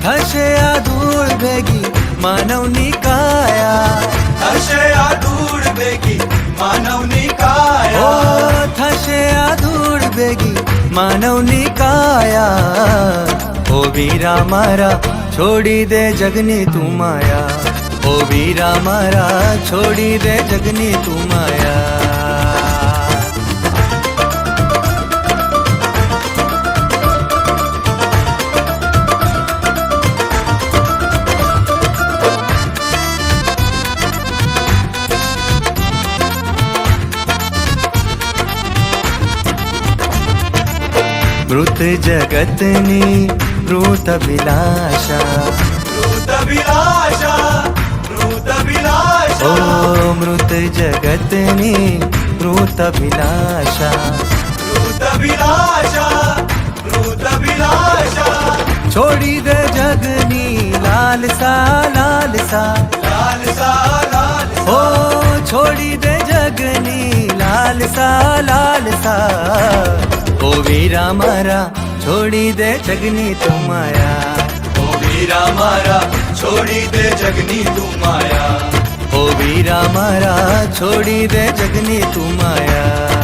થશે આ ધૂળ ભેગી માનવની કાયા, થશે આ ધૂળ ભેગી માનવની ઓ કાયા, થશે આ ધૂળ ભેગી માનવની કાયા। ઓ વીરા મારા છોડી દે જગની તું માયા, ઓ વીરા મારા છોડી દે જગની તું માયા। મૃત જગતની મૃત અભિલાષા, મૃત અભિલાષા, મૃત અભિલાષા, ઓ મૃત જગતની મૃત અભિલાષા, મૃત અભિલાષા, મૃત અભિલાષા, છોડી દે જગની લાલસા લાલસા, લાલસા લાલસા, ઓ છોડી દે જગની લાલસા લાલસા। ઓ વીરા મારા છોડી દે જગની તું માયા, ઓ વીરા મારા છોડી દે જગની તું માયા, ઓ વીરા મારા છોડી દે જગની તું માયા।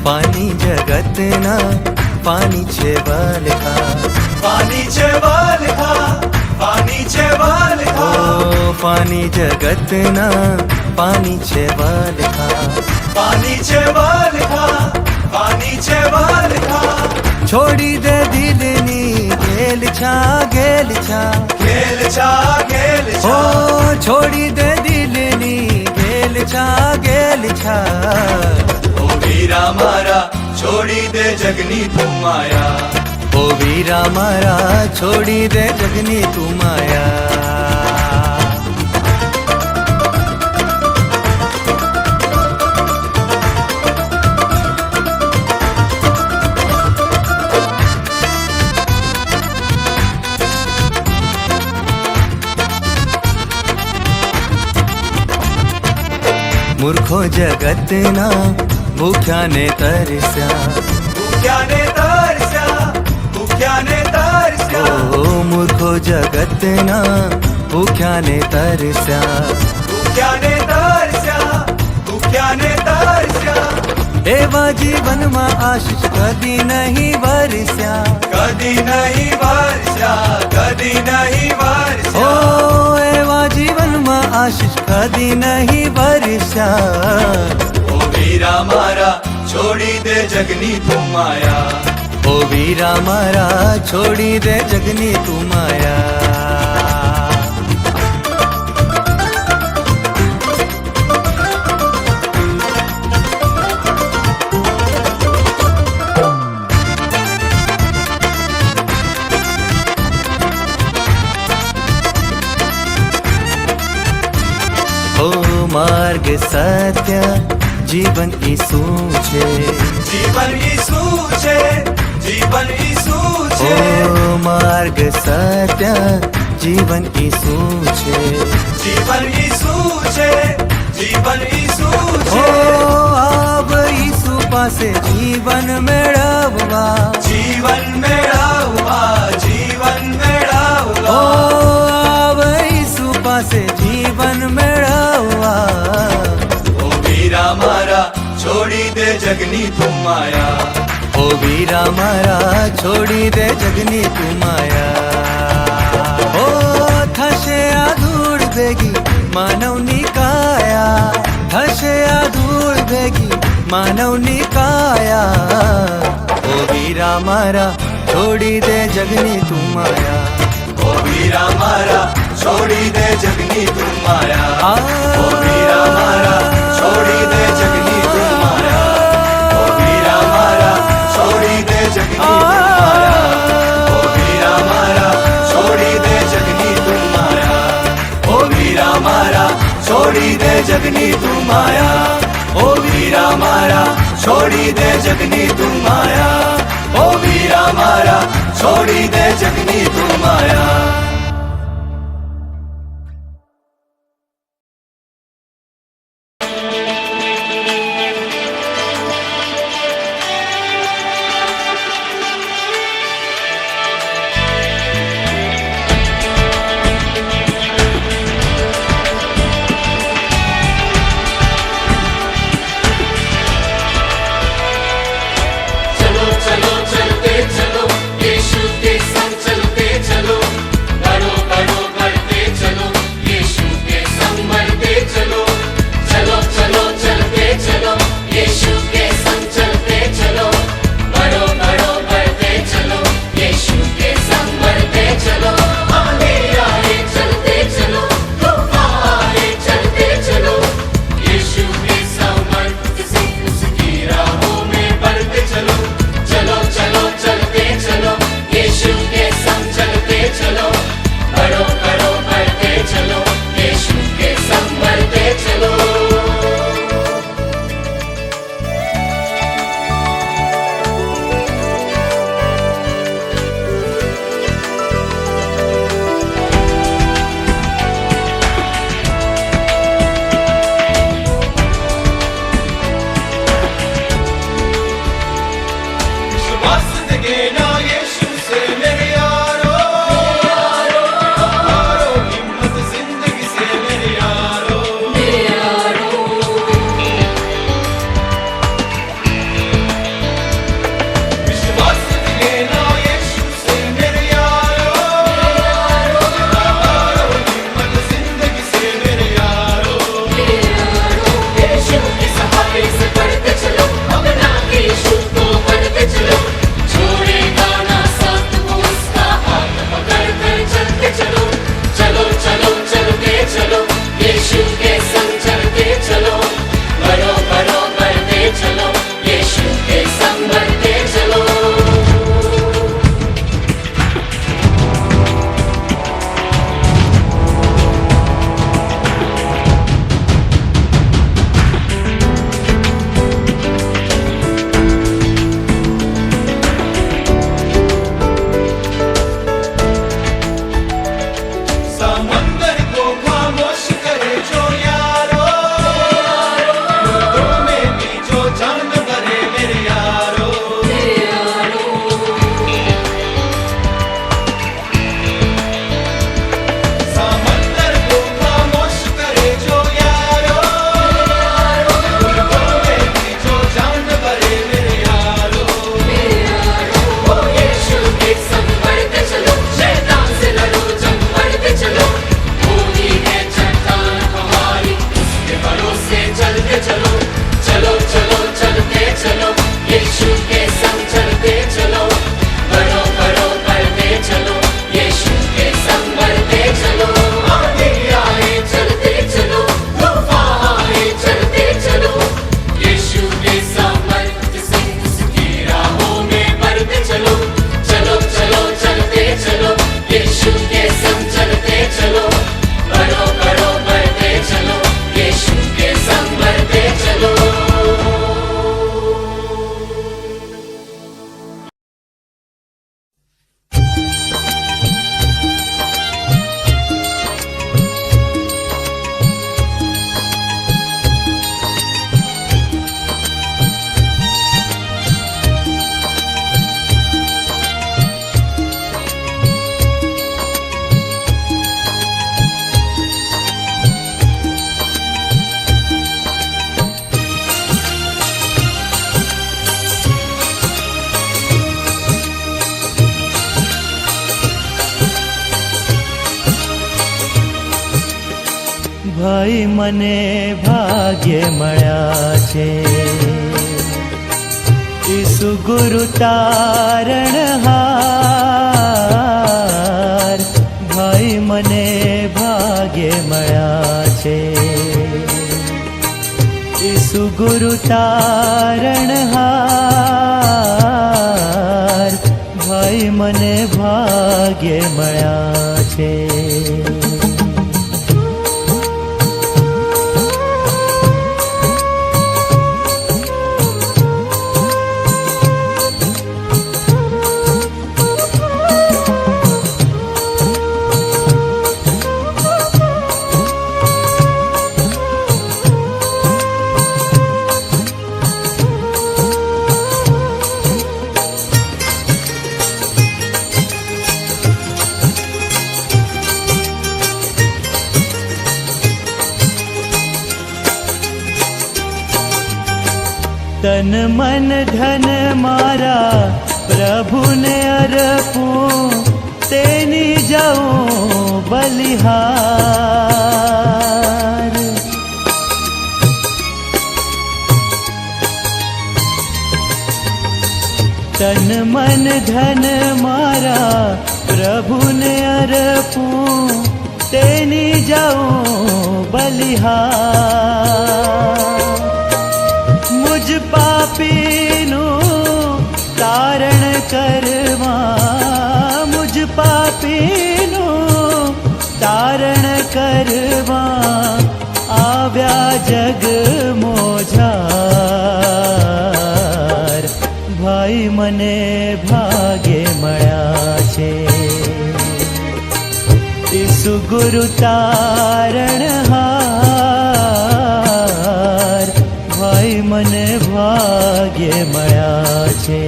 પાણી જગતના પાણી છે વલખા, પાણી છે વલખા, પાણી છે વલખા, ઓ પાણી જગતના પાણી છે વલખા, પાણી છે વલખા, પાણી છે વલખા, છોડી દે દિલની ગેલ છા ગેલ છા, ખેલ છા ખેલ ઓ છા, છોડી દે દિલની ગેલ છા ગેલ છા। ઓ વીરા મારા છોડી દે જગની તું માયા, ઓ વીરા મારા છોડી દે જગની તું માયા। મૂર્ખો જગતના ભૂખ્યાને તરસ્યા, ભૂખ્યાને તરસ્યા, ભૂખ્યાને તરસ્યા, ઓ મૂર્ખો જગતના ભૂખ્યાને તરસ્યા, ભૂખ્યાને તરસ્યા, ભૂખ્યાને તરસ્યા, એવા જીવનમાં આશીષ કદી નહીં વરસ્યા, કદી નહીં વરસ્યા, કદી નહીં ઓ વરસ્યા, એવા જીવનમાં આશીષ કદી નહીં વરસ્યા। ઓ વીરા મારા છોડી દે જગની તું માયા, ઓ વીરા મારા છોડી દે જગની તું માયા। ઓ માર્ગ સત્ય જીવન ઈસુ છે, જીવન ઈસુ છે, જીવન ઈસુ છે, ઓ માર્ગ સત્ય જીવન ઈસુ છે, જીવન ઈસુ છે, જીવન ઈસુ ઓ છે, આવ ઈસુ પાસે જીવન મેળવવા, જીવન મેળવવા, જીવન ઓ મેળવવા, આવ ઈસુ પાસે જીવન મેળવવા। ઓ વીરા મારા છોડી દે જગની તું માયા, ઓ વીરા મારા છોડી દે જગની તું માયા। ઓ થશે આ ધૂળ ભેગી માનવની કાયા, થશે આ ધૂળ ભેગી માનવની કાયા। ઓ વીરા મારા છોડી દે જગની તું માયા, ઓ વીરા મારા છોડી દે જગની તું માયા, આ ઓ વીરા મારા છોડી દે જગની તું માયા, ઓ વીરા મારા છોડી દે જગની તું માયા, ઓ વીરા મારા છોડી દે જગની તું માયા, ઓ વીરા મારા છોડી દે જગની તું માયા, ઓ વીરા મારા છોડી દે જગની તું માયા। ઓ વીરા મારા છોડી દે જગની તું માયા. ભાઈ મને ભાગ્ય મળ્યા છે ઈસુ ગુરુ તારણહાર. ભાઈ મને ભાગ્ય મળ્યા છે ઈસુ ગુરુ તારણહાર. ભાઈ મને ભાગ્ય મળ્યા છે. તન મન ધન મારા પ્રભુને અર્પું, તેની જાઉં બલિહાર. તન મન ધન મારા પ્રભુને અર્પું, તેની જાઉં બલિહાર. મુજ પાપીનું તારણ કરવા, મુજ પાપીનું તારણ કરવા આવ્યા જગ મોજાર. ભાઈ મને ભાગે મળ્યા છે ઈસુ ગુરુ તારણહાર. ભાઈ મને ભાગ્ય મળ્યા છે.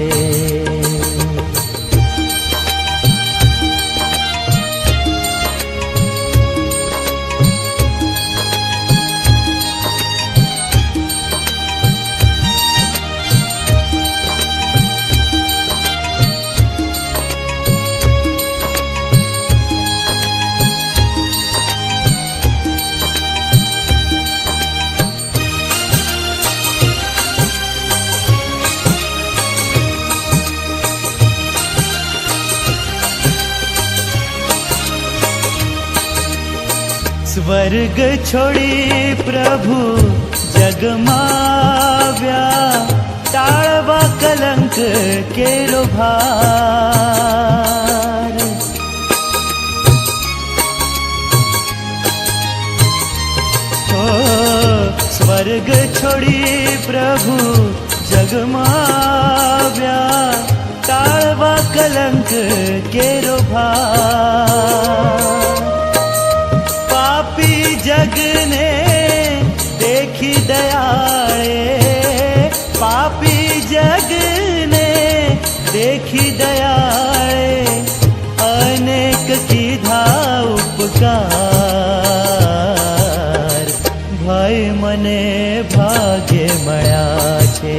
સ્વર્ગ છોડી પ્રભુ જગમાવ્યા, ટાળવા કલંક કેરો ભાર. ઓ સ્વર્ગ છોડી પ્રભુ જગમાવ્યા, ટાળવા કલંક કેરો ભાર. પાપી જગને દેખી દયાળે, પાપી જગને દેખી દયાળે અનેક કીધા ઉપકાર. ભાઈ મને ભાગ્ય મળ્યા છે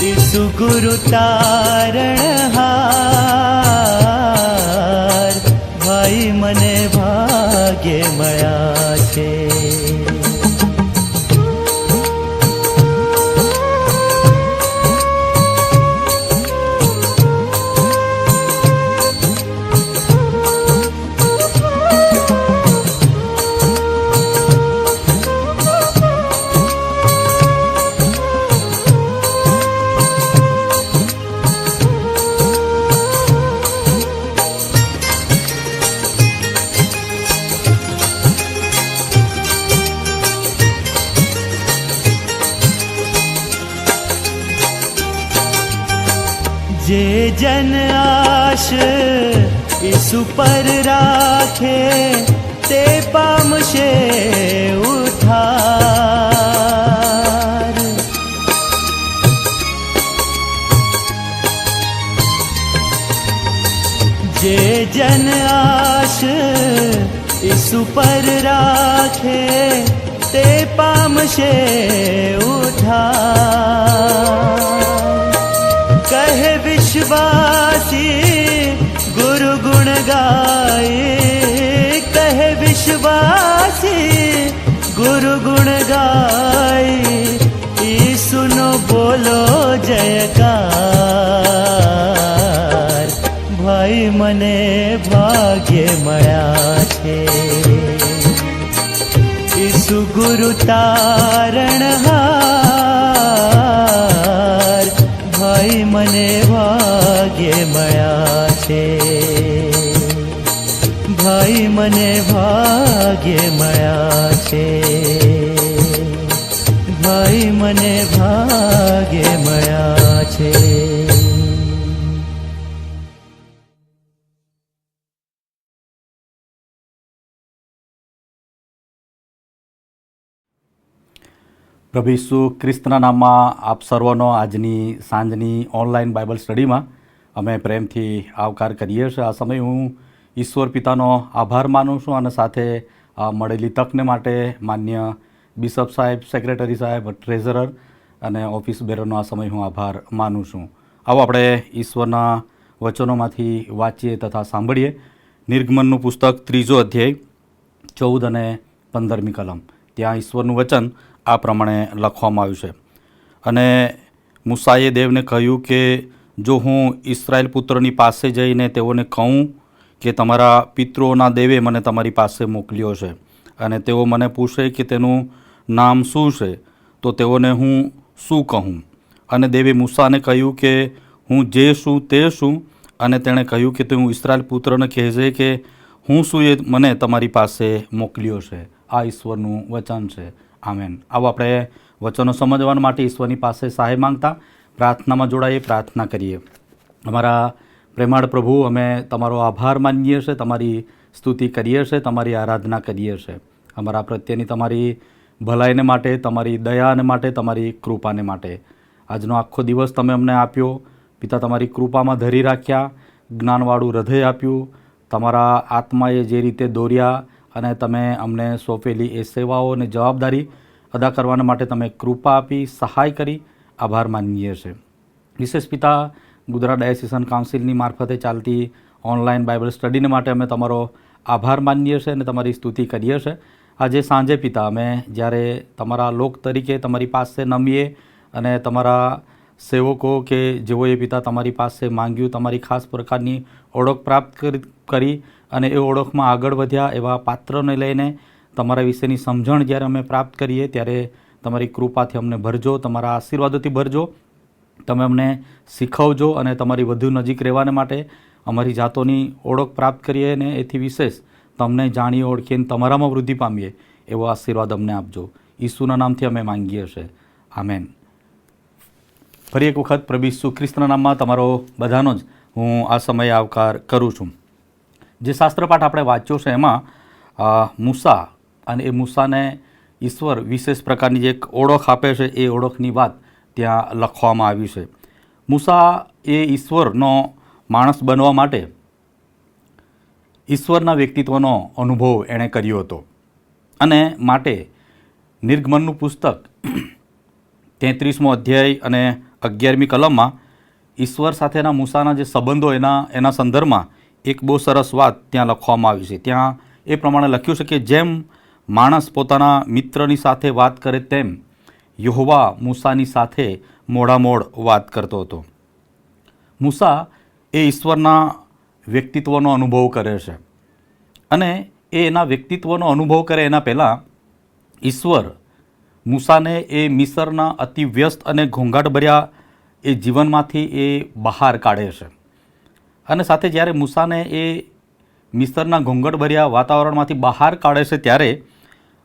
ઈસુ ગુરુ તારણહાર. ભાઈ મને ભાગ્ય મળ્યા છે. જે જન આશ ઈસુ પર રાખે, તે પામશે ઉદ્ધાર. જે જન આશ ઈસુ પર રાખે, તે પામશે ઉદ્ધાર. કહે વિશ્વાસી ગુરુ ગુણ ગાય, કહે વિશ્વાસી ગુરુ ગુણ ગાય, ઈસુનો બોલો જયકાર. ભાઈ મને ભાગ્ય મળ્યા છે ઈસુ ગુરુ તારણહાર. ભાઈ મને ભાગ્ય મળ્યા છે. ભાઈ મને ભાગ્ય મળ્યા છે. ભાઈ મને ભાગ્ય મળ્યા છે. પ્રભુ ઈસુ ખ્રિસ્તના નામમાં આપ સર્વનો આજની સાંજની ઓનલાઈન બાઇબલ સ્ટડીમાં અમે પ્રેમથી આવકાર કરીએ છીએ. આ સમયે હું ઈશ્વર પિતાનો આભાર માનું છું અને સાથે મળેલી તકને માટે માન્ય બિશપ સાહેબ, સેક્રેટરી સાહેબ, ટ્રેઝરર અને ઓફિસ બેરોનો આ સમય હું આભાર માનું છું. આવો આપણે ઈશ્વરના વચનોમાંથી વાંચીએ તથા સાંભળીએ. નિર્ગમનનું પુસ્તક 3 અધ્યાય 14 અને 15મી કલમ. ત્યાં ઈશ્વરનું વચન આ પ્રમાણે લખવામાં આવ્યું છે. અને મૂસાએ દેવને કહ્યું કે જો હું ઇસ્રાયેલ પુત્રની પાસે જઈને તેઓને કહું કે તમારા પિતૃઓના દેવે મને તમારી પાસે મોકલ્યો છે અને તેઓ મને પૂછે કે તેનું નામ શું છે, તો તેઓને હું શું કહું? અને દેવે મૂસાને કહ્યું કે હું જે છું તે છું. અને તેણે કહ્યું કે તું ઇસ્રાયેલ પુત્રને કહેજે કે હું શું એ મને તમારી પાસે મોકલ્યો છે. આ ઈશ્વરનું વચન છે. આમેન. આવો આપણે વચનો સમજવા માટે ઈશ્વરની પાસે સહાય માંગતા પ્રાર્થનામાં જોડાઈએ, પ્રાર્થના કરીએ. અમારા પ્રેમાળ પ્રભુ, અમે તમારો આભાર માનીએ છીએ, તમારી સ્તુતિ કરીએ છીએ, તમારી આરાધના કરીએ છીએ. અમારા પ્રત્યેની તમારી ભલાઈને માટે, તમારી દયાને માટે, તમારી કૃપાને માટે. આજનો આખો દિવસ તમે અમને આપ્યો પિતા, તમારી કૃપામાં ધરી રાખ્યા, જ્ઞાનવાળું હૃદય આપ્યું, તમારા આત્માએ જે રીતે દોર્યા અને તમે અમને સોંપેલી એ સેવાઓ અને જવાબદારી અદા કરવાના માટે તમે કૃપા આપી, સહાય કરી. આભાર માનીએ છીએ. વિશેષ પિતા, ગુજરાત ડાયસીસન કાઉન્સિલની મારફતે ચાલતી ઓનલાઈન બાઇબલ સ્ટડીને માટે અમે તમારો આભાર માનીએ છીએ અને તમારી સ્તુતિ કરીએ છીએ. આજે સાંજે પિતા, અમે જ્યારે તમારા લોક તરીકે તમારી પાસે નમીએ અને તમારા સેવકો કે જેઓએ પિતા તમારી પાસે માંગ્યું, તમારી ખાસ પ્રકારની ઓળખ પ્રાપ્ત કરી અને એ ઓળખમાં આગળ વધ્યા એવા પાત્રને લઈને તમારા વિશેની સમજણ જ્યારે અમે પ્રાપ્ત કરીએ ત્યારે તમારી કૃપાથી અમને ભરજો, તમારા આશીર્વાદોથી ભરજો. તમે અમને શીખવજો અને તમારી વધુ નજીક રહેવાને માટે અમારી જાતોની ઓળખ પ્રાપ્ત કરીએ અને એથી વિશેષ તમને જાણીએ, ઓળખીને તમારામાં વૃદ્ધિ પામીએ એવો આશીર્વાદ અમને આપજો. ઈસુના નામથી અમે માંગીએ છીએ. આમેન. ફરી એક વખત પ્રભુ ઈસુ ખ્રિસ્તના નામમાં તમારો બધાનો જ હું આ સમયે આવકાર કરું છું. જે શાસ્ત્રપાઠ આપણે વાંચ્યો છે એમાં મૂસા અને એ મૂસાને ઈશ્વર વિશેષ પ્રકારની જે એક ઓળખ આપે છે એ ઓળખની વાત ત્યાં લખવામાં આવી છે. મૂસા એ ઈશ્વરનો માણસ બનવા માટે ઈશ્વરના વ્યક્તિત્વનો અનુભવ એણે કર્યો હતો અને માટે નિર્ગમનનું પુસ્તક 33મો અધ્યાય અને 11મી કલમમાં ઈશ્વર સાથેના મૂસાના જે સંબંધો એના સંદર્ભમાં એક બહુ સરસ વાત ત્યાં લખવામાં આવી છે. ત્યાં એ પ્રમાણે લખ્યું છે કે જેમ માણસ પોતાના મિત્રની સાથે વાત કરે તેમ યહોવા મૂસાની સાથે મોડામોડ વાત કરતો હતો. મૂસા એ ઈશ્વરના વ્યક્તિત્વનો અનુભવ કરે છે અને એ એના વ્યક્તિત્વનો અનુભવ કરે એના પહેલાં ઈશ્વર મૂસાને એ મિસરના અતિ વ્યસ્ત અને ઘોંઘાટભર્યા એ જીવનમાંથી એ બહાર કાઢે છે. અને સાથે જ્યારે મૂસાને એ મિસરના ઘોંઘાટભર્યા વાતાવરણમાંથી બહાર કાઢે છે ત્યારે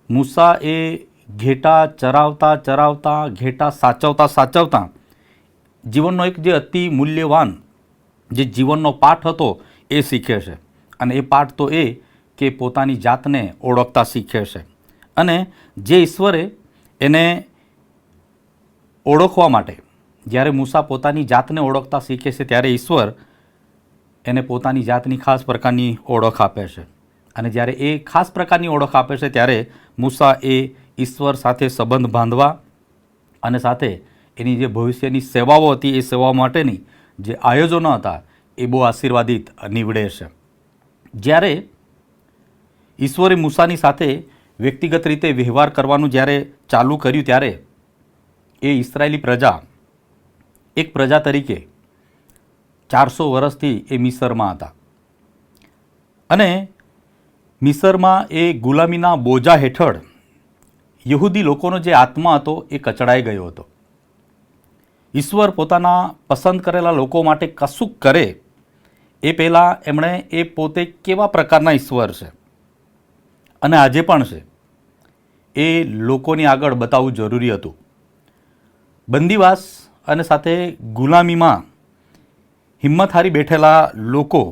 મૂસા એ ઘેટા ચરાવતા ઘેટા સાચવતા જીવનનો એક જે અતિ મૂલ્યવાન જે જીવનનો પાઠ હતો એ શીખે છે. અને એ પાઠ તો એ કે પોતાની જાતને ઓળખતા શીખે છે. અને જે ઈશ્વરે એને ઓળખવા માટે જ્યારે મૂસા પોતાની જાતને ઓળખતા શીખે છે ત્યારે ઈશ્વર એને પોતાની જાતની ખાસ પ્રકારની ઓળખ આપે છે. અને જ્યારે એ ખાસ પ્રકારની ઓળખ આપે છે ત્યારે મૂસા એ ઈશ્વર સાથે સંબંધ બાંધવા અને સાથે એની જે ભવિષ્યની સેવાઓ હતી એ સેવાઓ માટેની જે આયોજનો હતા એ બહુ આશીર્વાદિત નીવડે છે. જ્યારે ઈશ્વરે મૂસાની સાથે વ્યક્તિગત રીતે વ્યવહાર કરવાનું જ્યારે ચાલુ કર્યું ત્યારે એ ઇસરાયેલી પ્રજા એક પ્રજા તરીકે 400 વર્ષથી એ મિસરમાં હતા અને મિસરમાં એ ગુલામીના બોજા હેઠળ યહૂદી લોકોનો જે આત્મા હતો એ કચડાઈ ગયો હતો. ઈશ્વર પોતાના પસંદ કરેલા લોકો માટે કશુંક કરે એ પહેલાં એમણે એ પોતે કેવા પ્રકારના ઈશ્વર છે અને આજે પણ છે એ લોકોની આગળ બતાવવું જરૂરી હતું. બંદીવાસ અને સાથે ગુલામીમાં હિંમત હારી બેઠેલા લોકો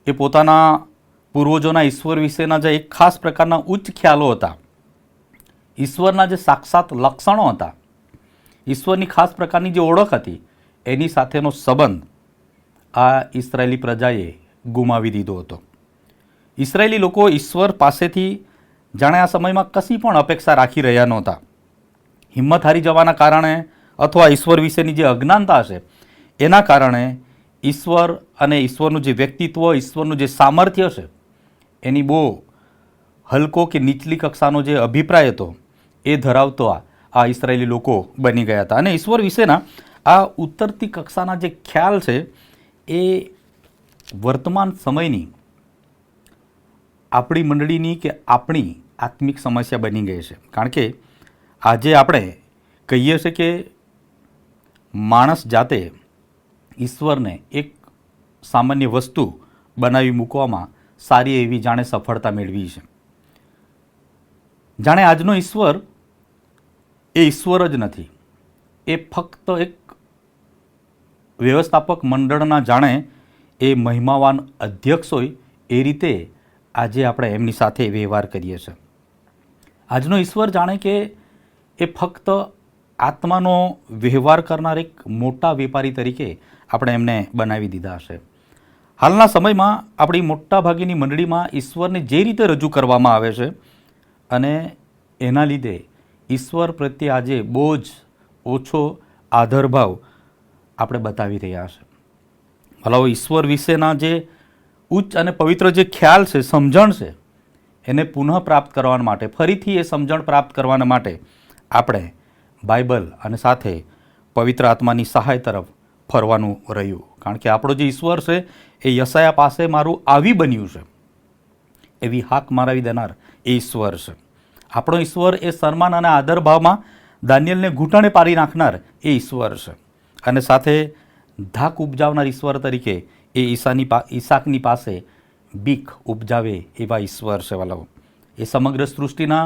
એ પોતાના પૂર્વજોના ઈશ્વર વિશેના જે એક ખાસ પ્રકારના ઉચ્ચ ખ્યાલો હતા, ઈશ્વરના જે સાક્ષાત લક્ષણો હતા, ઈશ્વરની ખાસ પ્રકારની જે ઓળખ હતી એની સાથેનો સંબંધ આ ઇસરાયેલી પ્રજાએ ગુમાવી દીધો હતો. ઇસરાયેલી લોકો ઈશ્વર પાસેથી જાણે આ સમયમાં કશી પણ અપેક્ષા રાખી રહ્યા નહોતા. હિંમત હારી જવાના કારણે અથવા ઈશ્વર વિશેની જે અજ્ઞાનતા છે એના કારણે ઈશ્વર અને ઈશ્વરનું જે વ્યક્તિત્વ, ઈશ્વરનું જે સામર્થ્ય છે એની બહુ હલકો કે નીચલી કક્ષાનો જે અભિપ્રાય હતો એ ધરાવતો આ ઇસરાયેલી લોકો બની ગયા હતા. અને ઈશ્વર વિશેના આ ઉતરતી કક્ષાના જે ખ્યાલ છે એ વર્તમાન સમયની આપણી મંડળીની કે આપણી આત્મિક સમસ્યા બની ગઈ છે. કારણ કે આજે આપણે કહીએ છીએ કે માણસ જાતે ઈશ્વરને એક સામાન્ય વસ્તુ બનાવી મૂકવામાં સારી એવી જાણે સફળતા મેળવી છે. જાણે આજનો ઈશ્વર એ ઈશ્વર જ નથી, એ ફક્ત એક વ્યવસ્થાપક મંડળના જાણે એ મહિમાવાન અધ્યક્ષ હોય એ રીતે આજે આપણે એમની સાથે વ્યવહાર કરીએ છીએ. આજનો ઈશ્વર જાણે કે એ ફક્ત આત્માનો વ્યવહાર કરનાર એક મોટા વેપારી તરીકે આપણે એમને બનાવી દીધા છે. હાલના સમયમાં આપણી મોટાભાગીની મંડળીમાં ઈશ્વરને જે રીતે રજૂ કરવામાં આવે છે અને એના લીધે ઈશ્વર પ્રત્યે આજે બહુ જ ઓછો આદરભાવ આપણે બતાવી રહ્યા છે. ભલાઓ ઈશ્વર વિશેના જે ઉચ્ચ અને પવિત્ર જે ખ્યાલ છે, સમજણ છે, એને પુનઃ પ્રાપ્ત કરવા માટે, ફરીથી એ સમજણ પ્રાપ્ત કરવા માટે આપણે બાઇબલ અને સાથે પવિત્ર આત્માની સહાય તરફ ફરવાનું રહ્યું. કારણ કે આપણો જે ઈશ્વર છે એ યશાયા પાસે મારું આવી બન્યું છે એવી હાક મારાવી દેનાર એ ઈશ્વર છે. આપણો ઈશ્વર એ સન્માન અને આદરભાવમાં દાનિયેલને ઘૂંટણે પાડી નાખનાર એ ઈશ્વર છે. અને સાથે ધાક ઉપજાવનાર ઈશ્વર તરીકે એ ઈસાકની પાસે બીક ઉપજાવે એવા ઈશ્વર છે. વાલાઓ, એ સમગ્ર સૃષ્ટિના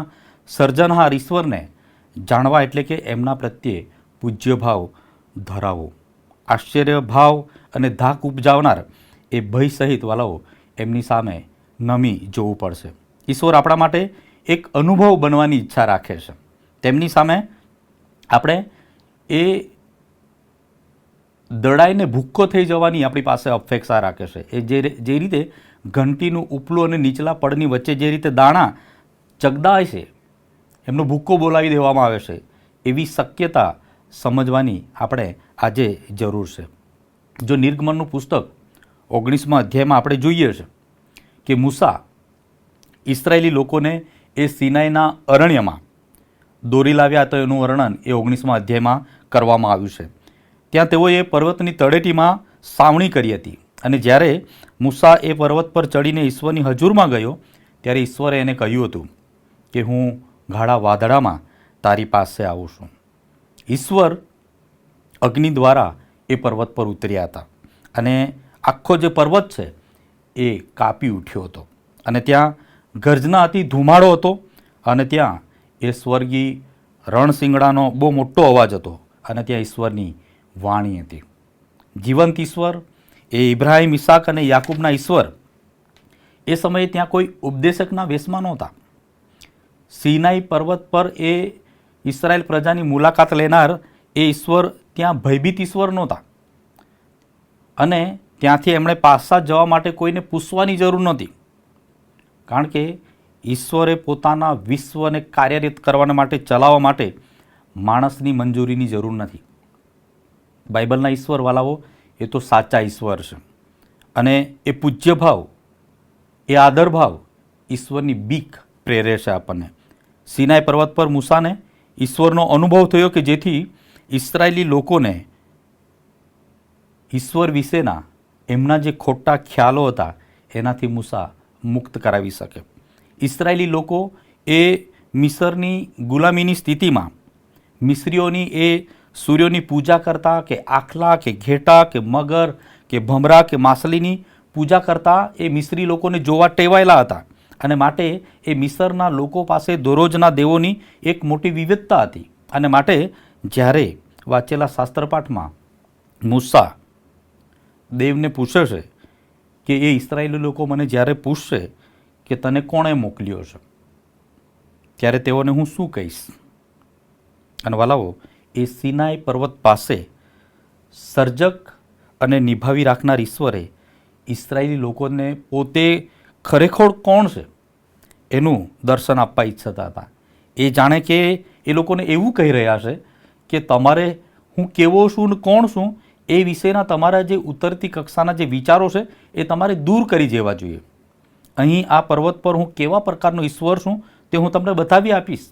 સર્જનહાર ઈશ્વરને જાણવા એટલે કે એમના પ્રત્યે પૂજ્ય ભાવ ધરાવો, આશ્ચર્ય ભાવ અને ધાક ઉપજાવનાર એ ભય સહિત વાલાઓ એમની સામે નમી જોવું પડશે. ઈશ્વર આપણા માટે એક અનુભવ બનવાની ઈચ્છા રાખે છે. તેમની સામે આપણે એ દડાઈને ભૂક્કો થઈ જવાની આપણી પાસે અપેક્ષા રાખે છે. એ જે રીતે ઘંટીનું ઉપલું અને નીચલા પડની વચ્ચે જે રીતે દાણા ચગદાય છે, એમનો ભૂક્કો બોલાવી દેવામાં આવે છે, એવી શક્યતા સમજવાની આપણે આજે જરૂર છે. જો નિર્ગમનનું પુસ્તક 19મા અધ્યાયમાં આપણે જોઈએ છે કે મૂસા ઇસરાયેલી લોકોને એ સિનાઈના અરણ્યમાં દોરી લાવ્યા તો એનું વર્ણન એ 19મા અધ્યાયમાં કરવામાં આવ્યું છે. ત્યાં તેઓએ પર્વતની તળેટીમાં સાવણી કરી હતી અને જ્યારે મૂસા એ પર્વત પર ચડીને ઈશ્વરની હજુરમાં ગયો ત્યારે ઈશ્વરે એને કહ્યું હતું કે હું ગાઢા વાદળામાં તારી પાસે આવું છું. ઈશ્વર અગ્નિ દ્વારા એ પર્વત પર ઉતર્યા હતા અને આખો જે પર્વત છે એ કાપી ઉઠ્યો હતો અને ત્યાં ગર્જના હતી, ધુમાડો હતો અને ત્યાં એ સ્વર્ગી રણશિંગડાનો બહુ મોટો અવાજ હતો અને ત્યાં ઈશ્વરની વાણી હતી. જીવંત ઈશ્વર, એ ઇબ્રાહિમ, ઈસાક અને યાકૂબના ઈશ્વર એ સમયે ત્યાં કોઈ ઉપદેશકના વેશમાં નહોતા. સિનાઈ પર્વત પર એ ઇસરાયેલ પ્રજાની મુલાકાત લેનાર એ ઈશ્વર ત્યાં ભયભીત ઈશ્વર નહોતા અને ત્યાંથી એમણે પાછા જવા માટે કોઈને પૂછવાની જરૂર નહોતી. કારણ કે ઈશ્વરે પોતાના વિશ્વને કાર્યરત કરવા માટે, ચલાવવા માટે માણસની મંજૂરીની જરૂર નથી. બાઇબલના ઈશ્વર વાલાઓ એ તો સાચા ઈશ્વર છે અને એ પૂજ્ય ભાવ, એ આદર ભાવ ઈશ્વરની બીક પ્રેરે છે આપણને. સિનાઈ પર્વત પર મૂસાને ઈશ્વરનો અનુભવ થયો કે જેથી ઇસરાયેલી લોકોને ઈશ્વર વિશેના એમના જે ખોટા ખ્યાલો હતા એનાથી મૂસા મુક્ત કરાવી શકે. ઇસરાયેલી લોકો એ મિસરની ગુલામીની સ્થિતિમાં મિસ્રીઓની એ સૂર્યોની પૂજા કરતા કે આખલા કે ઘેટા કે મગર કે ભમરા કે માછલીની પૂજા કરતા એ મિસ્રી લોકોને જોવા ટેવાયેલા હતા અને માટે એ મિસરના લોકો પાસે દરરોજના દેવોની એક મોટી વિવિધતા હતી અને માટે જ્યારે વાંચેલા શાસ્ત્રપાઠમાં મૂસા દેવને પૂછે છે કે એ ઇસરાયેલી લોકો મને જ્યારે પૂછશે કે તને કોણે મોકલ્યો છે ત્યારે તેઓને હું શું કહીશ. અને વાલાઓ, એ સિનાઈ પર્વત પાસે સર્જક અને નિભાવી રાખનાર ઈશ્વરે ઇસરાયેલી લોકોને પોતે ખરેખર કોણ છે એનું દર્શન આપવા ઈચ્છતા હતા. એ જાણે કે એ લોકોને એવું કહી રહ્યા છે કે તમારે હું કેવો છું ને કોણ છું એ વિશેના તમારા જે ઉતરતી કક્ષાના જે વિચારો છે એ તમારે દૂર કરી દેવા જોઈએ. અહીં આ પર્વત પર હું કેવા પ્રકારનો ઈશ્વર છું તે હું તમને બતાવી આપીશ.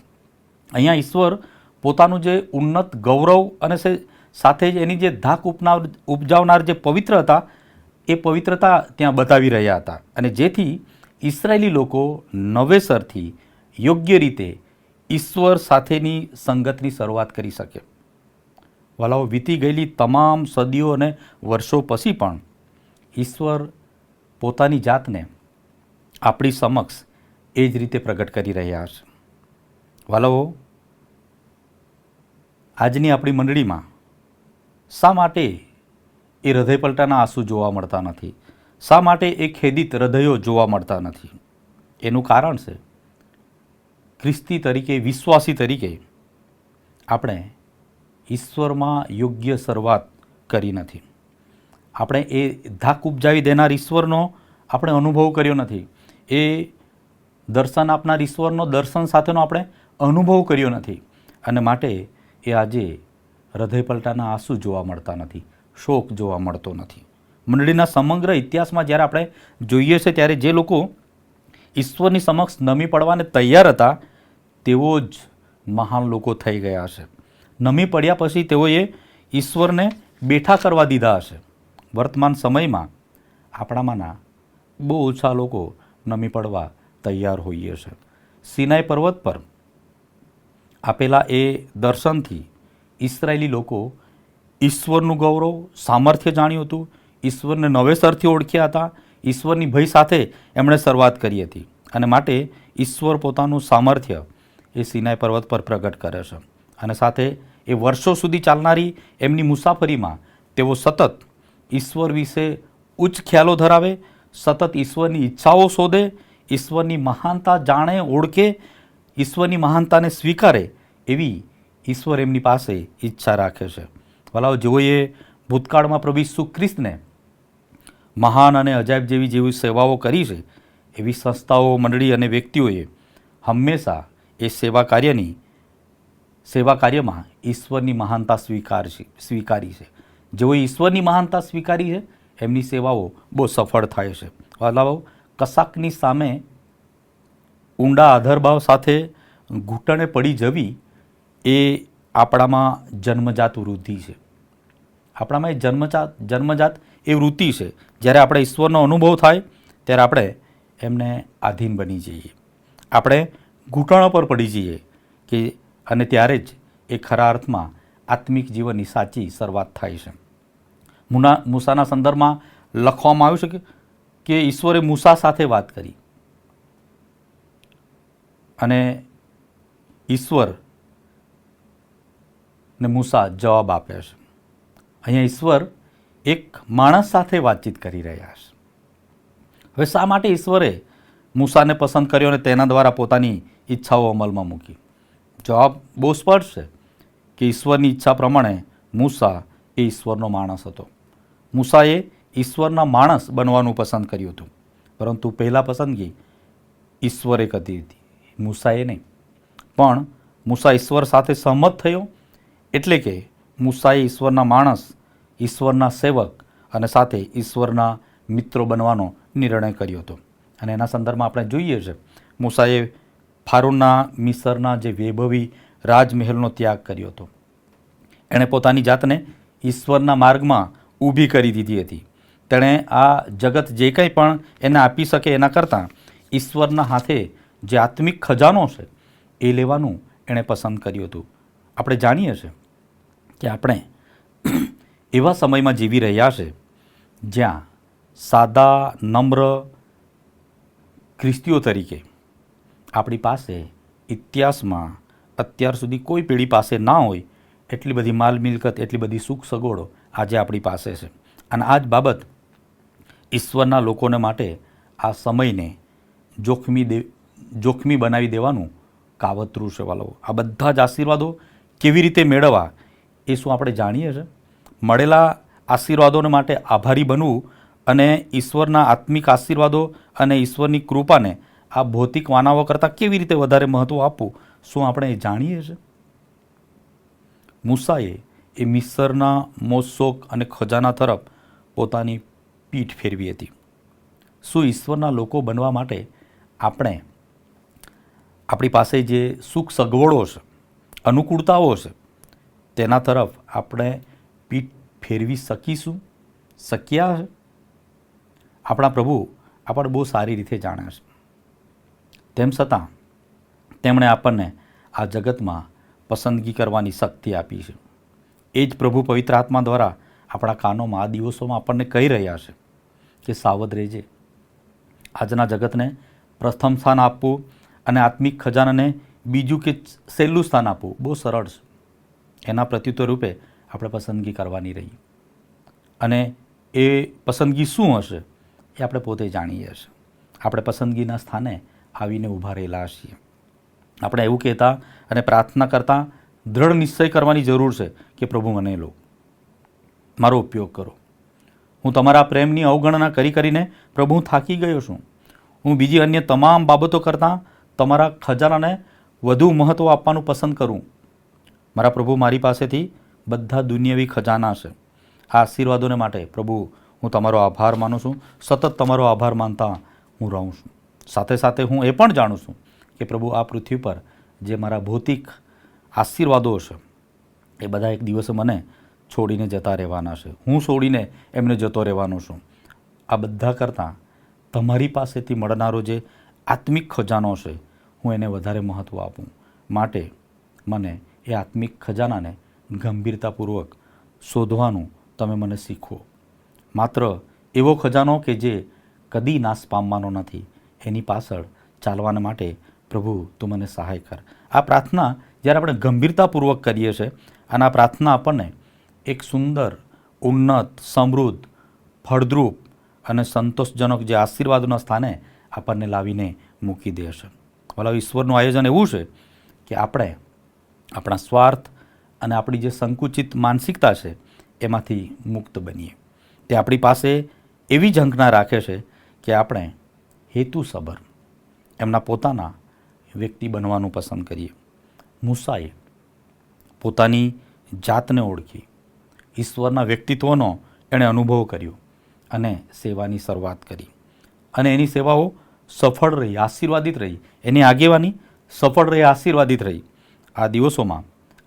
અહીંયા ઈશ્વર પોતાનું જે ઉન્નત ગૌરવ અને સાથે જ એની જે ધાક ઉપજાવનાર જે પવિત્ર હતા એ પવિત્રતા ત્યાં બતાવી રહ્યા હતા, અને જેથી ઇસરાયેલી લોકો નવેસરથી યોગ્ય રીતે ઈશ્વર સાથેની સંગતની શરૂઆત કરી શકે. વાલાઓ, વીતી ગયેલી તમામ સદીઓ અને વર્ષો પછી પણ ઈશ્વર પોતાની જાતને આપણી સમક્ષ એ જ રીતે પ્રગટ કરી રહ્યા છે. વાલાઓ, આજની આપણી મંડળીમાં શા માટે એ હૃદયપલટાના આંસુ જોવા મળતા નથી? શા માટે એ ખેદિત હૃદયો જોવા મળતા નથી? એનું કારણ છે ખ્રિસ્તી તરીકે, વિશ્વાસી તરીકે આપણે ઈશ્વરમાં યોગ્ય શરૂઆત કરી નથી. આપણે એ ધાક ઉપજાવી દેનાર ઈશ્વરનો આપણે અનુભવ કર્યો નથી. એ દર્શન આપનાર ઈશ્વરનો દર્શન સાથેનો આપણે અનુભવ કર્યો નથી, અને માટે એ આજે હૃદયપલટાના આંસુ જોવા મળતા નથી, શોક જોવા મળતો નથી. મંડળીના સમગ્ર ઇતિહાસમાં જ્યારે આપણે જોઈએ છે ત્યારે જે લોકો ઈશ્વરની સમક્ષ નમી પડવાને તૈયાર હતા તેઓ જ મહાન લોકો થઈ ગયા છે. નમી પડ્યા પછી તેઓએ ઈશ્વરને બેઠા કરવા દીધા હશે. વર્તમાન સમયમાં આપણામાંના બહુ ઓછા લોકો નમી પડવા તૈયાર હોઈએ છે. સિનાઈ પર્વત પર આપેલા એ દર્શનથી ઇસરાયેલી લોકો ઈશ્વરનું ગૌરવ, સામર્થ્ય જાણ્યું હતું, ઈશ્વરને નવેસરથી ઓળખ્યા હતા, ઈશ્વરની ભય સાથે એમણે શરૂઆત કરી હતી, અને માટે ઈશ્વર પોતાનું સામર્થ્ય એ સિનાઈ પર્વત પર પ્રગટ કરે છે. અને સાથે એ વર્ષો સુધી ચાલનારી એમની મુસાફરીમાં તેઓ સતત ઈશ્વર વિશે ઉચ્ચ ખ્યાલો ધરાવે, સતત ઈશ્વરની ઈચ્છાઓ શોધે, ઈશ્વરની મહાનતા જાણે, ઓળખે, ઈશ્વરની મહાનતાને સ્વીકારે એવી ઈશ્વર એમની પાસે ઈચ્છા રાખે છે. ભલાઓ, જેઓએ ભૂતકાળમાં પ્રભુ ઈસુ ખ્રિસ્તને મહાન અને અજાયબ જેવી સેવાઓ કરી છે એવી સંસ્થાઓ, મંડળી અને વ્યક્તિઓએ હંમેશા એ સેવા કાર્યમાં ઈશ્વરની મહાનતા સ્વીકારી છે. જેઓએ ઈશ્વરની મહાનતા સ્વીકારી છે એમની સેવાઓ બહુ સફળ થાય છે. ભલાઓ, કશાકની સામે ઊંડા આધારભાવ સાથે ઘૂંટણે પડી જવી એ આપણામાં જન્મજાત વૃત્તિ છે. આપણામાં એ જન્મજાત એ વૃત્તિ છે. જ્યારે આપણે ઈશ્વરનો અનુભવ થાય ત્યારે આપણે એમને આધીન બની જઈએ, આપણે ઘૂંટણો પર પડી જઈએ કે અને ત્યારે જ એ ખરા અર્થમાં આત્મિક જીવનની સાચી શરૂઆત થાય છે. મૂસાના સંદર્ભમાં લખવામાં આવ્યું છે કે ઈશ્વરે મૂસા સાથે વાત કરી અને ઈશ્વર ને મૂસા જવાબ આપે છે. અહીંયા ઈશ્વર એક માણસ સાથે વાતચીત કરી રહ્યા છે. હવે શા માટે ઈશ્વરે મૂસાને પસંદ કર્યો અને તેના દ્વારા પોતાની ઈચ્છાઓ અમલમાં મૂકી? જવાબ બહુ સ્પષ્ટ છે કે ઈશ્વરની ઈચ્છા પ્રમાણે મૂસા એ ઈશ્વરનો માણસ હતો. મૂસાએ ઈશ્વરના માણસ બનવાનું પસંદ કર્યું હતું, પરંતુ પહેલાં પસંદગી ઈશ્વરે કરી હતી, મૂસાએ નહીં. પણ મૂસા ઈશ્વર સાથે સહમત થયો, એટલે કે મૂસાએ ઈશ્વરના માણસ, ઈશ્વરના સેવક અને સાથે ઈશ્વરના મિત્રો બનવાનો નિર્ણય કર્યો હતો. અને એના સંદર્ભમાં આપણે જોઈએ છે મૂસાએ ફારૂનના મિસરના જે વૈભવી રાજમહેલનો ત્યાગ કર્યો હતો. એણે પોતાની જાતને ઈશ્વરના માર્ગમાં ઊભી કરી દીધી હતી. તેણે આ જગત જે કંઈ પણ એને આપી શકે એના કરતાં ઈશ્વરના હાથે જે આત્મિક ખજાનો છે એ લેવાનું એણે પસંદ કર્યું હતું. આપણે જાણીએ છીએ કે આપણે એવા સમયમાં જીવી રહ્યા છે જ્યાં સાદા, નમ્ર ખ્રિસ્તીઓ તરીકે આપણી પાસે ઇતિહાસમાં અત્યાર સુધી કોઈ પેઢી પાસે ના હોય એટલી બધી માલ મિલકત, એટલી બધી સુખ સગવડો આજે આપણી પાસે છે. અને આ જ બાબત ઈશ્વરના લોકોને માટે આ સમયને જોખમી બનાવી દેવાનું કાવતરું છે. વાલો, આ બધા જ આશીર્વાદો કેવી રીતે મેળવવા એ શું આપણે જાણીએ છીએ? મળેલા આશીર્વાદોને માટે આભારી બનવું અને ઈશ્વરના આત્મિક આશીર્વાદો અને ઈશ્વરની કૃપાને આ ભૌતિક માનવો કરતાં કેવી રીતે વધારે મહત્ત્વ આપવું, શું આપણે એ જાણીએ છીએ? મૂસાએ એ મિસરના મોશોક અને ખજાના તરફ પોતાની પીઠ ફેરવી હતી. શું ઈશ્વરના લોકો બનવા માટે આપણે આપણી પાસે જે સુખ સગવડો છે, અનુકૂળતાઓ છે, તેના તરફ આપણે પીઠ ફેરવી શક્યા છે? આપણા પ્રભુ આપણે બહુ સારી રીતે જાણે છે. તેમ છતાં તેમણે આપણને આ જગતમાં પસંદગી કરવાની શક્તિ આપી છે. એ જ પ્રભુ પવિત્ર આત્મા દ્વારા આપણા કાનોમાં આ દિવસોમાં આપણને કહી રહ્યા છે કે સાવધ રહેજે. આજના જગતને પ્રથમ સ્થાન આપવું અને આત્મિક ખજાનાને બીજું કે સહેલું સ્થાન આપવું બહુ સરળ છે. એના પ્રત્યુત્તર રૂપે આપણે પસંદગી કરવાની રહી, અને એ પસંદગી શું હશે એ આપણે પોતે જાણીએ છીએ. આપણે પસંદગીના સ્થાને આવીને ઊભા રહેલા છીએ. આપણે એવું કહેતા અને પ્રાર્થના કરતાં દૃઢ નિશ્ચય કરવાની જરૂર છે કે પ્રભુ મને લો, મારો ઉપયોગ કરો. હું તમારા પ્રેમની અવગણના કરીને પ્રભુ હું થાકી ગયો છું. હું બીજી અન્ય તમામ બાબતો કરતાં તમારા ખજાનાને વધુ મહત્ત્વ આપવાનું પસંદ કરું. મારા પ્રભુ, મારી પાસેથી બધા દુનિયાવી ખજાના છે. આ આશીર્વાદોને માટે પ્રભુ હું તમારો આભાર માનું છું. સતત તમારો આભાર માનતા હું રહું છું. સાથે સાથે હું એ પણ જાણું છું કે પ્રભુ આ પૃથ્વી પર જે મારા ભૌતિક આશીર્વાદો છે એ બધા એક દિવસે મને છોડીને જતા રહેવાના છે. હું છોડીને એમને જતો રહેવાનો છું. આ બધા કરતાં તમારી પાસેથી મળનારો જે આત્મિક ખજાનો છે હું એને વધારે મહત્ત્વ આપું. માટે મને એ આત્મિક ખજાનાને ગંભીરતાપૂર્વક શોધવાનું તમે મને શીખવો. માત્ર એવો ખજાનો કે જે કદી નાશ પામવાનો નથી, એની પાછળ ચાલવાને માટે પ્રભુ તું મને સહાય કર. આ પ્રાર્થના જ્યારે આપણે ગંભીરતાપૂર્વક કરીએ છીએ અને આ પ્રાર્થના આપણને એક સુંદર, ઉન્નત, સમૃદ્ધ, ફળદ્રુપ અને સંતોષજનક જે આશીર્વાદના સ્થાને આપણને લાવીને મૂકી દે છે. ભલા ઈશ્વરનું આયોજન એવું છે કે આપણે આપણા સ્વાર્થ અને આપણી જે સંકુચિત માનસિકતા છે એમાંથી મુક્ત બનીએ. તે આપણી પાસે એવી ઝંખના રાખે છે કે આપણે હેતુસભર એમના પોતાના વ્યક્તિ બનવાનું પસંદ કરીએ. મૂસાએ પોતાની જાતને ઓળખી, ઈશ્વરના વ્યક્તિત્વનો એણે અનુભવ કર્યો અને સેવાની શરૂઆત કરી. અને એની સેવાઓ સફળ રહી, આશીર્વાદિત રહી. એની આગેવાની સફળ રહી, આશીર્વાદિત રહી. આ દિવસોમાં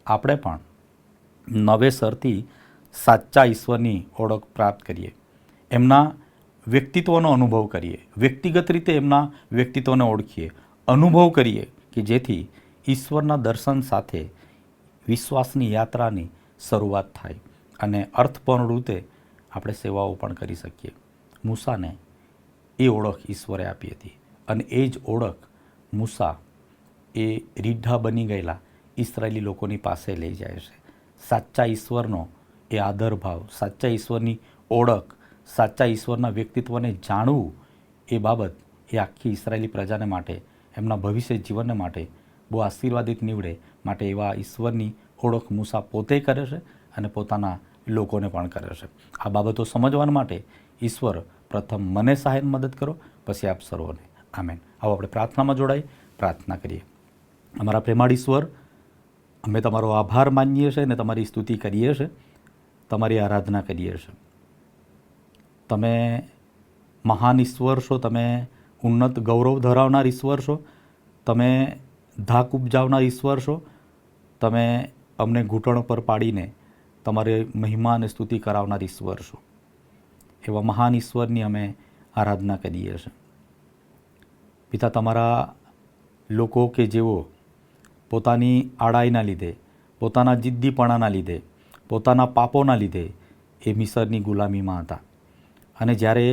આપણે પણ નવેસરથી સાચા ઈશ્વરની ઓળખ પ્રાપ્ત કરીએ, એમના વ્યક્તિત્વનો અનુભવ કરીએ, વ્યક્તિગત રીતે એમના વ્યક્તિત્વને ઓળખીએ, અનુભવ કરીએ કે જેથી ઈશ્વરના દર્શન સાથે વિશ્વાસની યાત્રાની શરૂઆત થાય અને અર્થપૂર્ણ રીતે આપણે સેવાઓ પણ કરી શકીએ. મૂસાને એ ઓળખ ઈશ્વરે આપી હતી અને એ જ ઓળખ મૂસા એ રીઢા બની ગયેલા ઇસરાયેલી લોકોની પાસે લઈ જાય છે. સાચા ઈશ્વરનો એ આદરભાવ, સાચા ઈશ્વરની ઓળખ, સાચા ઈશ્વરના વ્યક્તિત્વને જાણવું, એ બાબત એ આખી ઇસરાયેલી પ્રજાને માટે, એમના ભવિષ્ય જીવનને માટે બહુ આશીર્વાદિત નીવડે. માટે એવા ઈશ્વરની ઓળખ મૂસા પોતે કરે છે અને પોતાના લોકોને પણ કરે છે. આ બાબતો સમજવા માટે ઈશ્વર પ્રથમ મને સહાય મદદ કરો, પછી આપ સર્વોને. આમેન. આવો આપણે પ્રાર્થનામાં જોડાઈ પ્રાર્થના કરીએ. અમારા પ્રેમાળ ઈશ્વર, અમે તમારો આભાર માનીએ છીએ અને તમારી સ્તુતિ કરીએ છીએ, તમારી આરાધના કરીએ છીએ. તમે મહાન ઈશ્વર છો, તમે ઉન્નત ગૌરવ ધરાવનાર ઈશ્વર છો, તમે ધાક ઉપજાવનાર ઈશ્વર છો. તમે અમને ઘૂંટણો પર પાડીને તમારે મહિમા અને સ્તુતિ કરાવનાર ઈશ્વર છો. એવા મહાન ઈશ્વરની અમે આરાધના કરીએ છીએ. પિતા, તમારા લોકો કે જેઓ પોતાની આડાઈના લીધે, પોતાના જિદ્દીપણાના લીધે, પોતાના પાપોના લીધે એ મિસરની ગુલામીમાં હતા, અને જ્યારે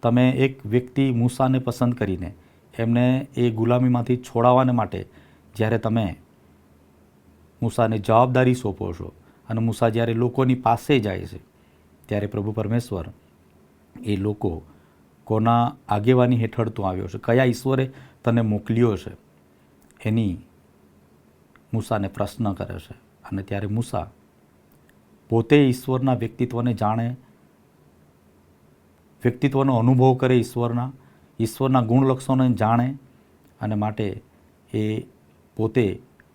તમે એક વ્યક્તિ મૂસાને પસંદ કરીને એમને એ ગુલામીમાંથી છોડાવવાને માટે જ્યારે તમે મૂસાને જવાબદારી સોંપો છો અને મૂસા જ્યારે લોકોની પાસે જાય છે, ત્યારે પ્રભુ પરમેશ્વર એ લોકો કોના આગેવાની હેઠળ તું આવ્યો છે, કયા ઈશ્વરે તને મોકલ્યો છે, એની મૂસાને પ્રશ્ન કરે છે. અને ત્યારે મૂસા પોતે ઈશ્વરના વ્યક્તિત્વને જાણે, વ્યક્તિત્વનો અનુભવ કરે, ઈશ્વરના ગુણ લક્ષણોને જાણે, અને માટે એ પોતે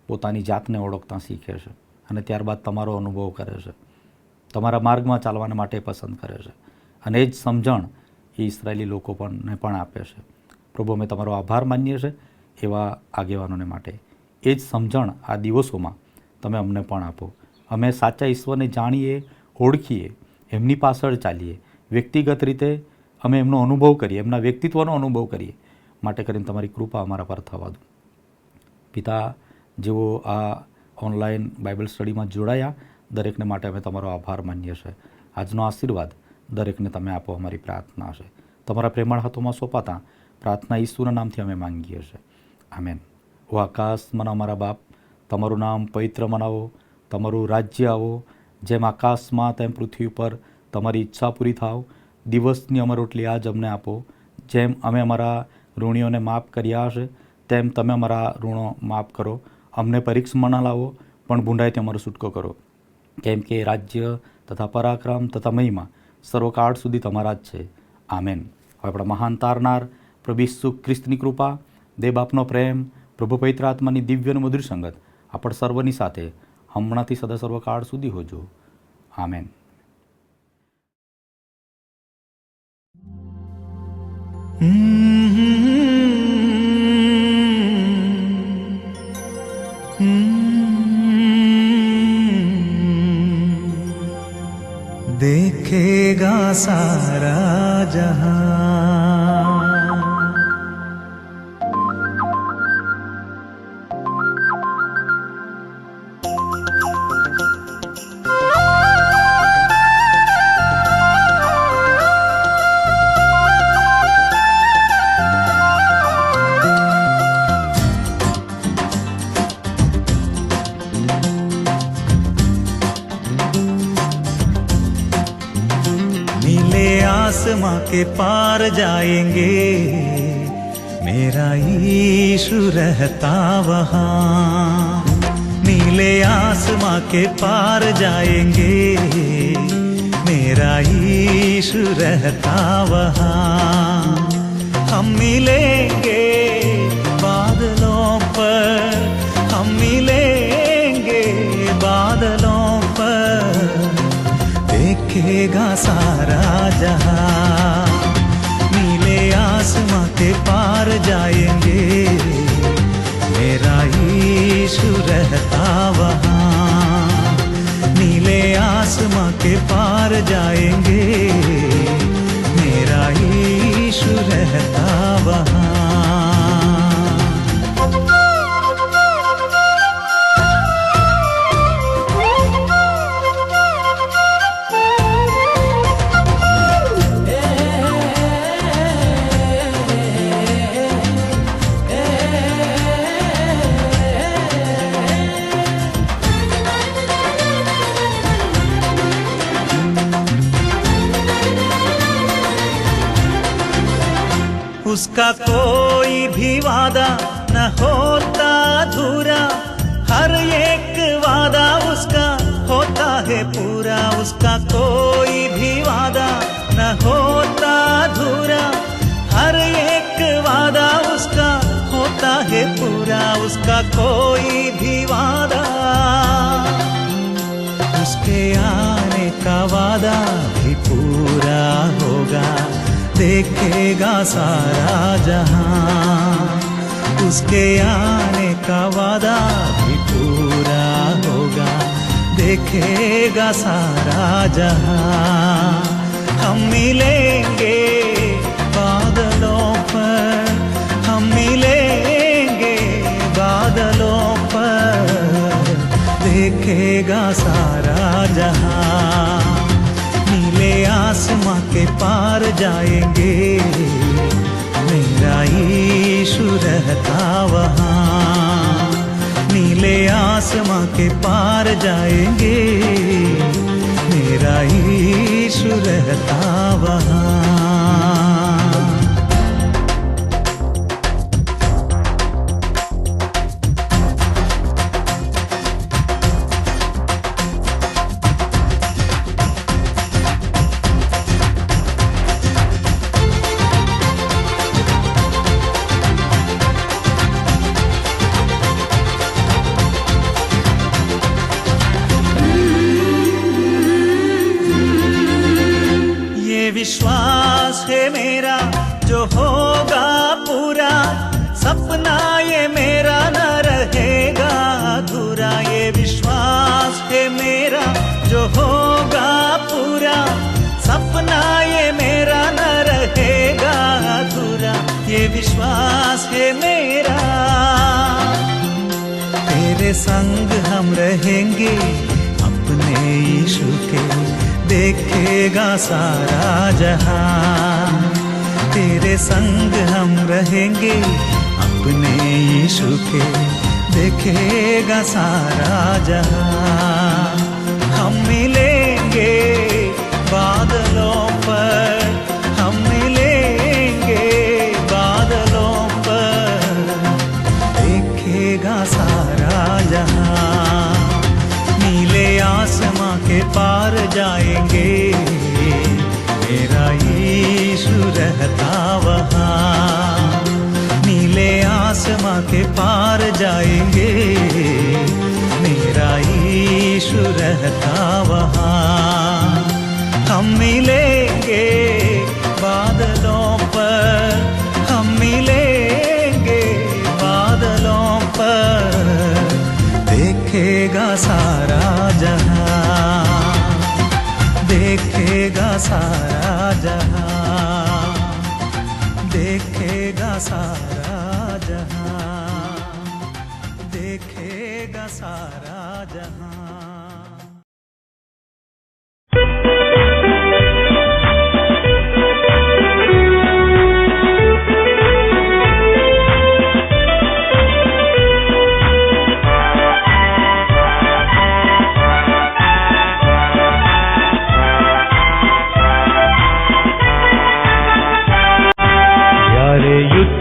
પોતાની જાતને ઓળખતા શીખે છે અને ત્યારબાદ તમારો અનુભવ કરે છે, તમારા માર્ગમાં ચાલવાના માટે પસંદ કરે છે. અને એ જ સમજણ એ ઇસરાયેલી લોકો પણ આપે છે. પ્રભુ, અમે તમારો આભાર માનીએ છીએ એવા આગેવાનોને માટે. એ જ સમજણ આ દિવસોમાં તમે અમને પણ આપો. અમે સાચા ઈશ્વરને જાણીએ, ઓળખીએ, એમની પાછળ ચાલીએ, વ્યક્તિગત રીતે અમે એમનો અનુભવ કરીએ, એમના વ્યક્તિત્વનો અનુભવ કરીએ. માટે કરીને તમારી કૃપા અમારા પર થવા દો. પિતા, જેઓ આ ઓનલાઈન બાઇબલ સ્ટડીમાં જોડાયા, દરેકને માટે અમે તમારો આભાર માનીએ છીએ. આજનો આશીર્વાદ દરેકને તમે આપો, અમારી પ્રાર્થના છે. તમારા પ્રેમાળ હાથોમાં સોંપાતા પ્રાર્થના ઈસુના નામથી અમે માંગીએ છીએ. આમેન. ઓ આકાશમાં અમારા બાપ, તમારું નામ પવિત્ર મનાવો, તમારું રાજ્ય આવો. જેમ આકાશમાં તેમ પૃથ્વી ઉપર તમારી ઈચ્છા પૂરી થાવ. દિવસની અમારી રોટલી આજ અમને આપો. જેમ અમે અમારા ઋણીઓને માફ કર્યા હશે, તેમ તમે અમારા ઋણો માફ કરો. અમને પરીક્ષામાં ન લાવો, પણ ભૂંડાઈથી અમારો છૂટકો કરો. કેમ કે રાજ્ય તથા પરાક્રમ તથા મહિમા સર્વકાળ સુધી તમારા જ છે. આમેન. હવે આપણા મહાન તારનાર પ્રભુ ઈસુ ખ્રિસ્તની કૃપા, દેવ બાપનો પ્રેમ, પ્રભુ પવિત્ર આત્માની દિવ્ય અને મધુર સંગત આપણ સર્વની સાથે હમણાંથી સદા સર્વકાળ સુધી હોજો. આમેન. देखेगा सारा जहां, आसमां के पार जाएंगे, मेरा यीशु रहता वहाँ. नीले आसमां के पार जाएंगे, मेरा यीशु रहता वहाँ. हम मिलेंगे बादलों पर, हम मिलेंगे बादलों पर, देखेगा सारा जहां. नीले आसमां के पार जाएंगे, मेरा यीशु रहता वहाँ. नीले आसमां के पार जाएंगे, मेरा यीशु रहता वहाँ. उसका कोई भी वादा न होता अधूरा, हर एक वादा उसका होता है पूरा. उसका कोई भी वादा न होता अधूरा, हर एक वादा उसका होता है पूरा. उसका कोई भी वादा, उसके आने का वादा भी पूरा होगा. देखेगा सारा जहां, उसके आने का वादा भी पूरा होगा. देखेगा सारा जहां. हम मिलेंगे बादलों पर, हम मिलेंगे बादलों पर, देखेगा सारा जहां. नीले आसमां के पार जाएंगे, मेरा यीशु रहता वहाँ. नीले आसमां के पार जाएंगे, मेरा यीशु रहता वहाँ. सपना ये मेरा न रहेगा अधूरा, ये विश्वास है मेरा जो होगा पूरा। सपना ये मेरा न रहेगा अधूरा, ये विश्वास है मेरा। तेरे संग हम रहेंगे अपने यीशु के, देखेगा सारा जहां। तेरे संग हम रहेंगे अपने यीशु के, देखेगा सारा जहां। हम मिलेंगे बादलों पर, हम मिलेंगे बादलों पर, देखेगा सारा जहां। नीले आसमां के पार जाएंगे, मेरा यीशु रहता वहाँ। नीले आसमां के पार जाएंगे, मेरा यीशु रहता वहाँ। हम मिलेंगे बादलों पर, हम मिलेंगे बादलों पर, देखेगा सारा जहां, देखेगा सारा जहां, देखेगा सारा जहां, देखेगा सारा जहां।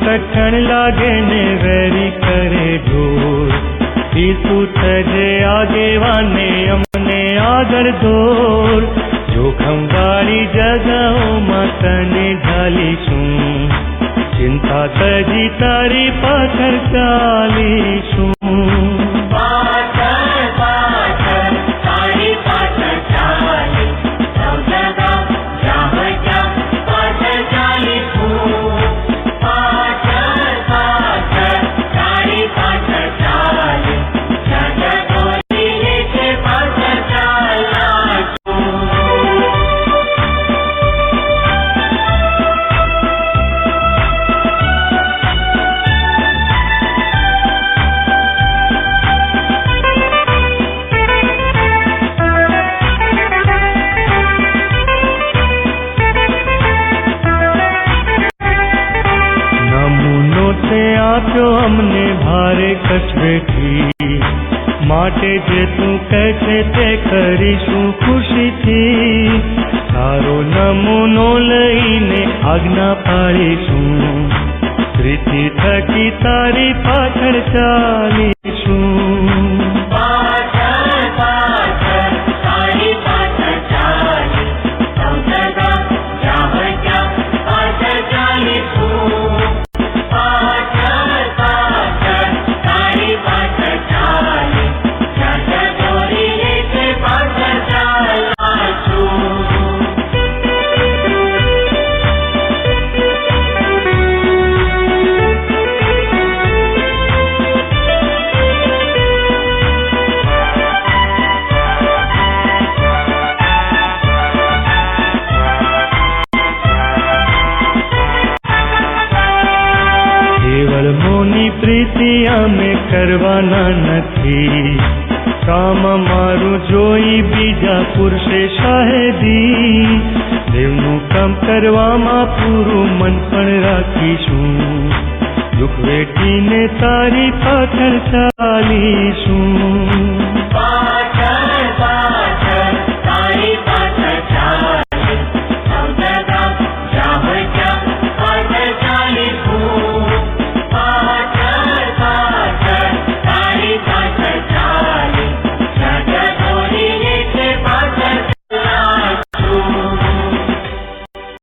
कठण लागे ने वेरी करे ढोर, ईसु थजे आगे वाने अमने आगर दौर। जोखम वाली जगहों में तने ढालीशुं, चिंता तजी तारी पाछळ चालीशुं। हमने भारे कछ बेठी माटे जे तू कहते ते करीशुं खुशी थी। तारो नमूनो लईने आज्ञा पाळीशुं, प्रीति थकी तारी पाछळ चालीशुं। प्रीति અમે કરવાના નથી, કામ મારું જોઈ બીજા પુરુષે શાહેદી। દેવનું કામ કરવામાં પૂરું મન પણ રાખીશું, દુઃખ વેઠીને તારી પાછળ ચાલીશું।